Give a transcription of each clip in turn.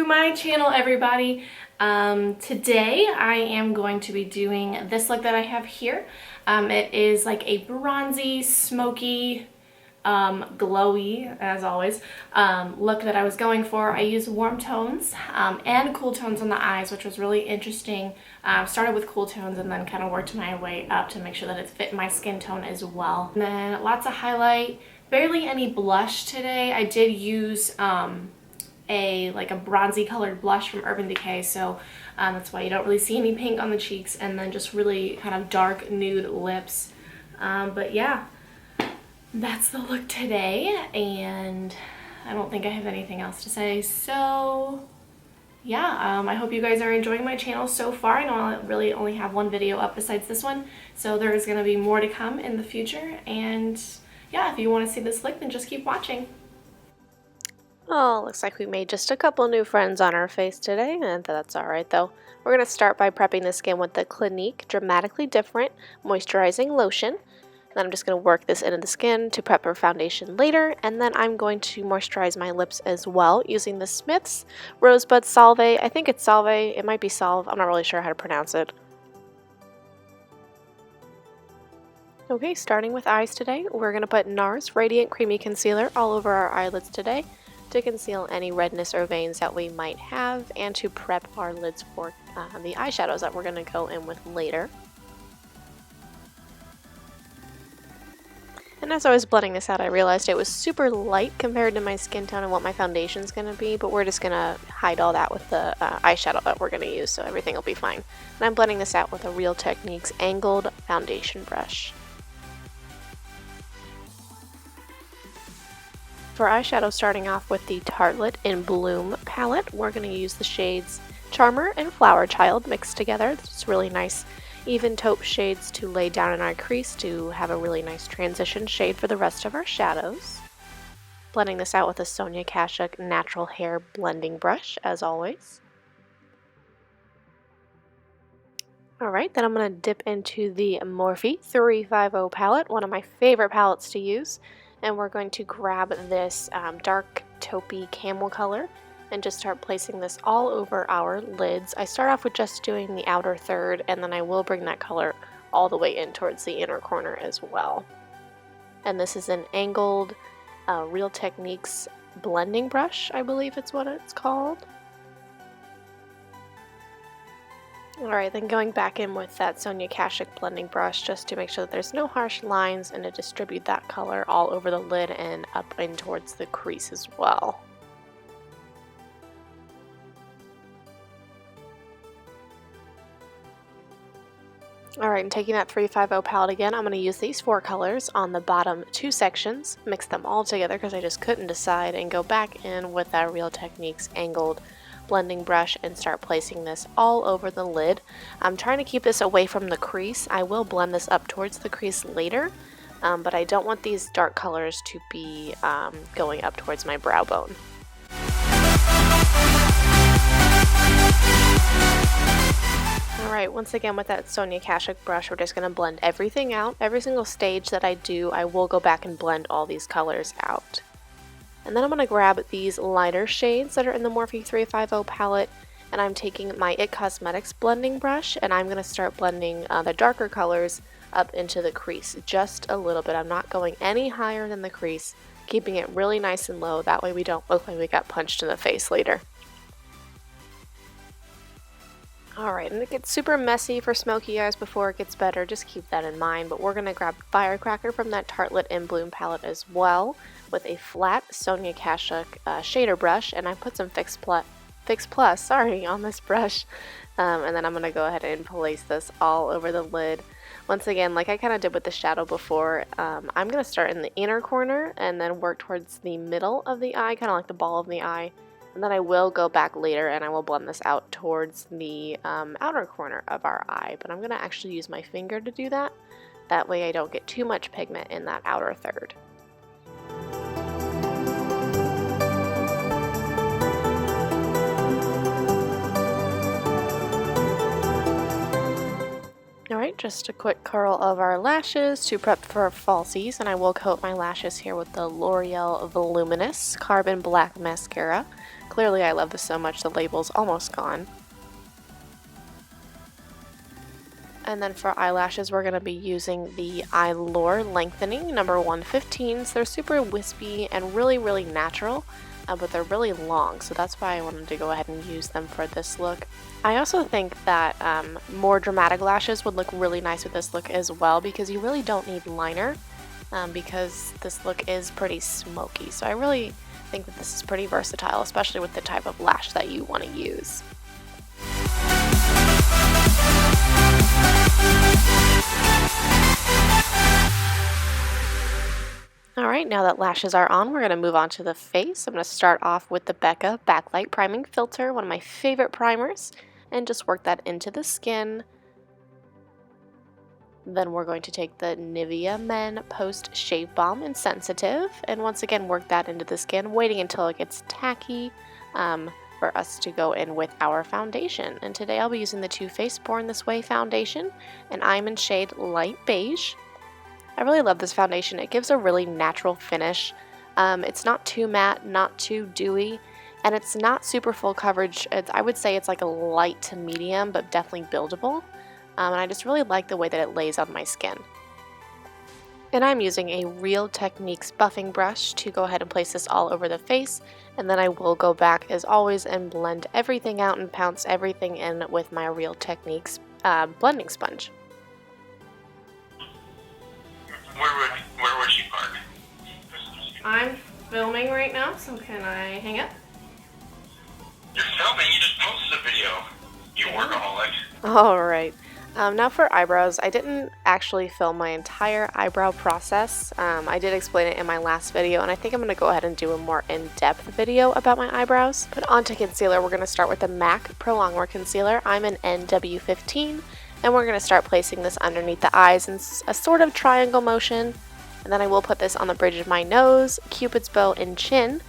to my channel, everybody. Today I am going to be doing this look that I have here. It is like a bronzy, smoky, glowy, as always, look that I was going for. I used warm tones and cool tones on the eyes, which was really interesting. Started with cool tones and then kind of worked my way up to make sure that it fit my skin tone as well. And then lots of highlight, barely any blush today. I did use a bronzy colored blush from Urban Decay, so that's why you don't really see any pink on the cheeks, and then just really kind of dark nude lips. But yeah, that's the look today, and I don't think I have anything else to say. So yeah, I hope you guys are enjoying my channel so far. I know I really only have one video up besides this one, so there's going to be more to come in the future. And yeah, if you want to see this look, then just keep watching. Oh, looks like we made just a couple new friends on our face today, and that's alright though. We're going to start by prepping the skin with the Clinique Dramatically Different Moisturizing Lotion. Then I'm just going to work this into the skin to prep our foundation later, and then I'm going to moisturize my lips as well using the Smith's Rosebud Salve. I think it's Salve, it might be Salve, I'm not really sure how to pronounce it. Okay, starting with eyes today, we're going to put NARS Radiant Creamy Concealer all over our eyelids today to conceal any redness or veins that we might have and to prep our lids for the eyeshadows that we're going to go in with later. And as I was blending this out, I realized it was super light compared to my skin tone and what my foundation is going to be, but we're just going to hide all that with the eyeshadow that we're going to use, so everything will be fine. And I'm blending this out with a Real Techniques angled foundation brush. For eyeshadow, starting off with the Tartelette in Bloom palette, we're going to use the shades Charmer and Flower Child mixed together. It's really nice even taupe shades to lay down in our crease to have a really nice transition shade for the rest of our shadows. Blending this out with a Sonia Kashuk Natural Hair Blending Brush, as always. Alright, then I'm going to dip into the Morphe 350 palette, one of my favorite palettes to use. And we're going to grab this dark taupey camel color and just start placing this all over our lids. I start off with just doing the outer third, and then I will bring that color all the way in towards the inner corner as well. And this is an angled Real Techniques blending brush, I believe it's what it's called. Alright, then going back in with that Sonia Kashuk blending brush just to make sure that there's no harsh lines and to distribute that color all over the lid and up in towards the crease as well. Alright, and taking that 350 palette again, I'm going to use these four colors on the bottom two sections, mix them all together because I just couldn't decide, and go back in with that Real Techniques angled blending brush and start placing this all over the lid. I'm trying to keep this away from the crease. I will blend this up towards the crease later, but I don't want these dark colors to be going up towards my brow bone. Alright, once again with that Sonia Kashuk brush, we're just going to blend everything out. Every single stage that I do, I will go back and blend all these colors out. And then I'm going to grab these lighter shades that are in the Morphe 350 palette, and I'm taking my IT Cosmetics blending brush, and I'm going to start blending the darker colors up into the crease just a little bit. I'm not going any higher than the crease, keeping it really nice and low. That way we don't look like we got punched in the face later. Alright, and it gets super messy for smoky eyes before it gets better, just keep that in mind. But we're going to grab Firecracker from that Tartelette in Bloom palette as well, with a flat Sonia Kashuk shader brush, and I put some Fix Plus on this brush. And then I'm going to go ahead and place this all over the lid. Once again, like I kind of did with the shadow before, I'm going to start in the inner corner and then work towards the middle of the eye, kind of like the ball of the eye. And then I will go back later and I will blend this out towards the outer corner of our eye. But I'm going to actually use my finger to do that. That way I don't get too much pigment in that outer third. Alright, just a quick curl of our lashes to prep for falsies, and I will coat my lashes here with the L'Oreal Voluminous Carbon Black Mascara. Clearly I love this so much the label's almost gone. And then for eyelashes, we're going to be using the Eyelure Lengthening number 115s. They're super wispy and really, really natural, but they're really long, so that's why I wanted to go ahead and use them for this look. I also think that more dramatic lashes would look really nice with this look as well, because you really don't need liner, because this look is pretty smoky. So I really think that this is pretty versatile, especially with the type of lash that you want to use. Alright, now that lashes are on, we're going to move on to the face. I'm going to start off with the Becca Backlight Priming Filter, one of my favorite primers, and just work that into the skin. Then we're going to take the Nivea Men Post Shave Balm in Sensitive, and once again work that into the skin, waiting until it gets tacky for us to go in with our foundation. And today I'll be using the Too Faced Born This Way foundation, and I'm in shade Light Beige. I really love this foundation. It gives a really natural finish. It's not too matte, not too dewy, and it's not super full coverage. I would say it's like a light to medium, but definitely buildable. And I just really like the way that it lays on my skin. And I'm using a Real Techniques buffing brush to go ahead and place this all over the face. And then I will go back, as always, and blend everything out and pounce everything in with my Real Techniques blending sponge. Where would she park? I'm filming right now, so can I hang up? You're filming? You just posted a video. You workaholic. Alright. Now for eyebrows, I didn't actually film my entire eyebrow process. I did explain it in my last video, and I think I'm going to go ahead and do a more in-depth video about my eyebrows. But onto concealer, we're going to start with the MAC Pro Longwear Concealer. I'm in NW15. And we're going to start placing this underneath the eyes in a sort of triangle motion. And then I will put this on the bridge of my nose, cupid's bow, and chin.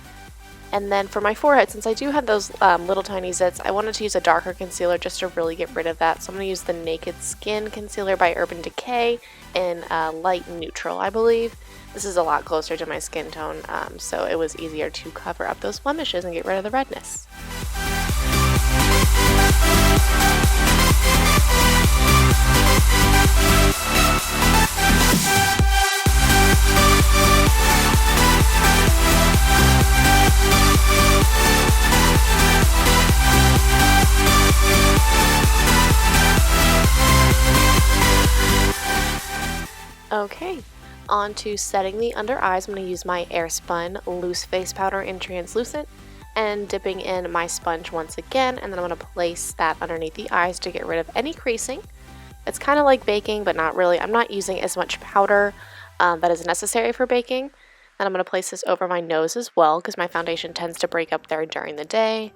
And then for my forehead, since I do have those little tiny zits, I wanted to use a darker concealer just to really get rid of that. So I'm going to use the Naked Skin Concealer by Urban Decay in light neutral, I believe. This is a lot closer to my skin tone, so it was easier to cover up those blemishes and get rid of the redness. Okay, on to setting the under eyes. I'm going to use my Airspun Loose Face Powder in Translucent and dipping in my sponge once again, and then I'm going to place that underneath the eyes to get rid of any creasing. It's kind of like baking, but not really. I'm not using as much powder that is necessary for baking. And I'm going to place this over my nose as well, because my foundation tends to break up there during the day.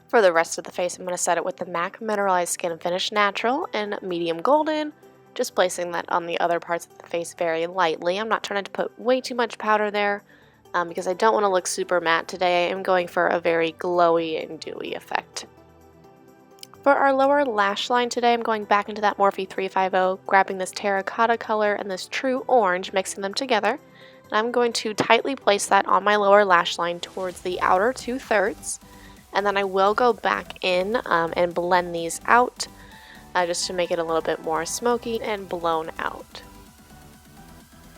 For the rest of the face, I'm going to set it with the MAC Mineralized Skin Finish Natural in Medium Golden. Just placing that on the other parts of the face very lightly. I'm not trying to put way too much powder there because I don't want to look super matte today. I am going for a very glowy and dewy effect. For our lower lash line today, I'm going back into that Morphe 350, grabbing this terracotta color and this true orange, mixing them together. And I'm going to tightly place that on my lower lash line towards the outer 2/3. And then I will go back in and blend these out just to make it a little bit more smoky and blown out.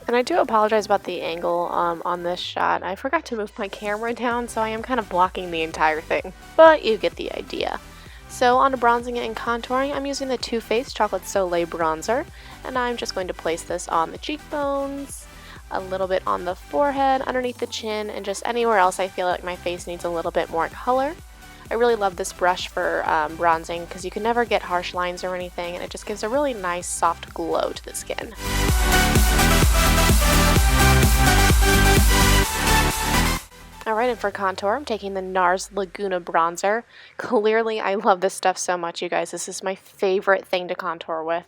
And I do apologize about the angle on this shot. I forgot to move my camera down, so I am kind of blocking the entire thing. But you get the idea. So on to bronzing and contouring, I'm using the Too Faced Chocolate Soleil Bronzer. And I'm just going to place this on the cheekbones, a little bit on the forehead, underneath the chin, and just anywhere else I feel like my face needs a little bit more color. I really love this brush for bronzing because you can never get harsh lines or anything, and it just gives a really nice soft glow to the skin. Alright, and for contour, I'm taking the NARS Laguna Bronzer. Clearly, I love this stuff so much, you guys. This is my favorite thing to contour with.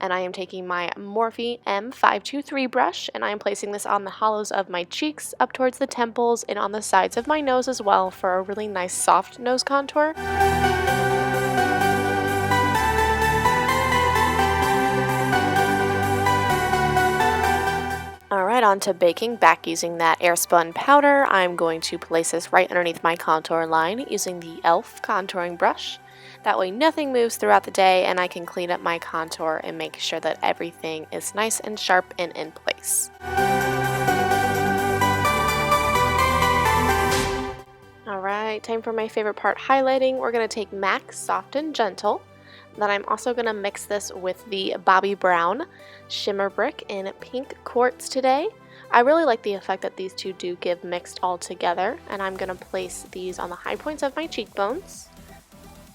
And I am taking my Morphe M523 brush, and I am placing this on the hollows of my cheeks, up towards the temples, and on the sides of my nose as well for a really nice soft nose contour. Alright, on to baking. Back using that airspun powder, I'm going to place this right underneath my contour line using the e.l.f. contouring brush. That way nothing moves throughout the day and I can clean up my contour and make sure that everything is nice and sharp and in place. Alright, time for my favorite part, highlighting. We're going to take MAC Soft and Gentle. Then I'm also going to mix this with the Bobbi Brown Shimmer Brick in Pink Quartz today. I really like the effect that these two do give mixed all together, and I'm going to place these on the high points of my cheekbones.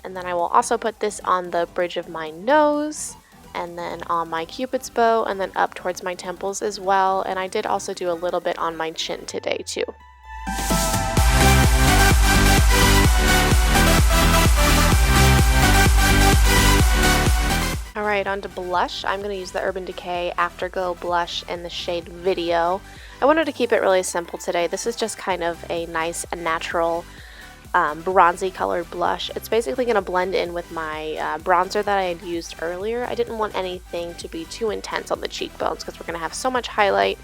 And then I will also put this on the bridge of my nose, and then on my Cupid's bow, and then up towards my temples as well. And I did also do a little bit on my chin today too. Alright, on to blush. I'm going to use the Urban Decay Afterglow blush in the shade Video. I wanted to keep it really simple today. This is just kind of a nice, natural, bronzy colored blush. It's basically going to blend in with my bronzer that I had used earlier. I didn't want anything to be too intense on the cheekbones because we're going to have so much highlight,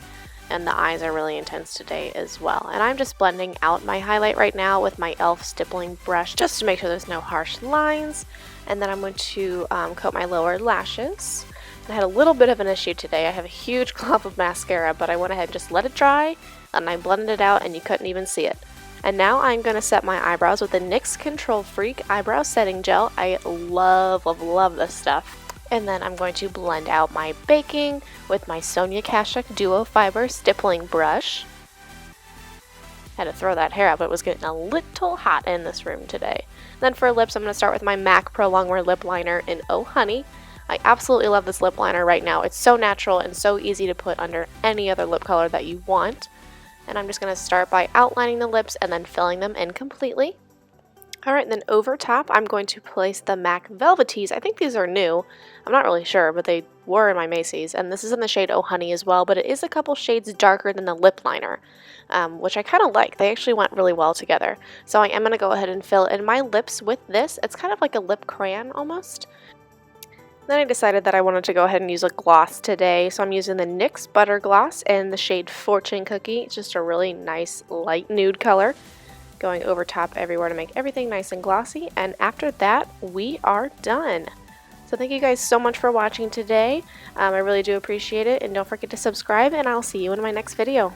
and the eyes are really intense today as well. And I'm just blending out my highlight right now with my e.l.f. stippling brush just to make sure there's no harsh lines. And then I'm going to coat my lower lashes. I had a little bit of an issue today. I have a huge glop of mascara, but I went ahead and just let it dry, and I blended it out and you couldn't even see it. And now I'm going to set my eyebrows with the NYX Control Freak Eyebrow Setting Gel. I love, love, love this stuff. And then I'm going to blend out my baking with my Sonia Kashuk Duo Fiber Stippling Brush. Had to throw that hair out, but it was getting a little hot in this room today. Then for lips, I'm going to start with my MAC Pro Longwear Lip Liner in Oh Honey. I absolutely love this lip liner right now. It's so natural and so easy to put under any other lip color that you want. And I'm just going to start by outlining the lips and then filling them in completely. Alright, then over top, I'm going to place the MAC Velvetease. I think these are new. I'm not really sure, but they were in my Macy's. And this is in the shade Oh Honey as well, but it is a couple shades darker than the lip liner, which I kind of like. They actually went really well together. So I am going to go ahead and fill in my lips with this. It's kind of like a lip crayon almost. Then I decided that I wanted to go ahead and use a gloss today. So I'm using the NYX Butter Gloss in the shade Fortune Cookie. It's just a really nice light nude color. Going over top everywhere to make everything nice and glossy, and after that we are done. So thank you guys so much for watching today. I really do appreciate it, and don't forget to subscribe, and I'll see you in my next video.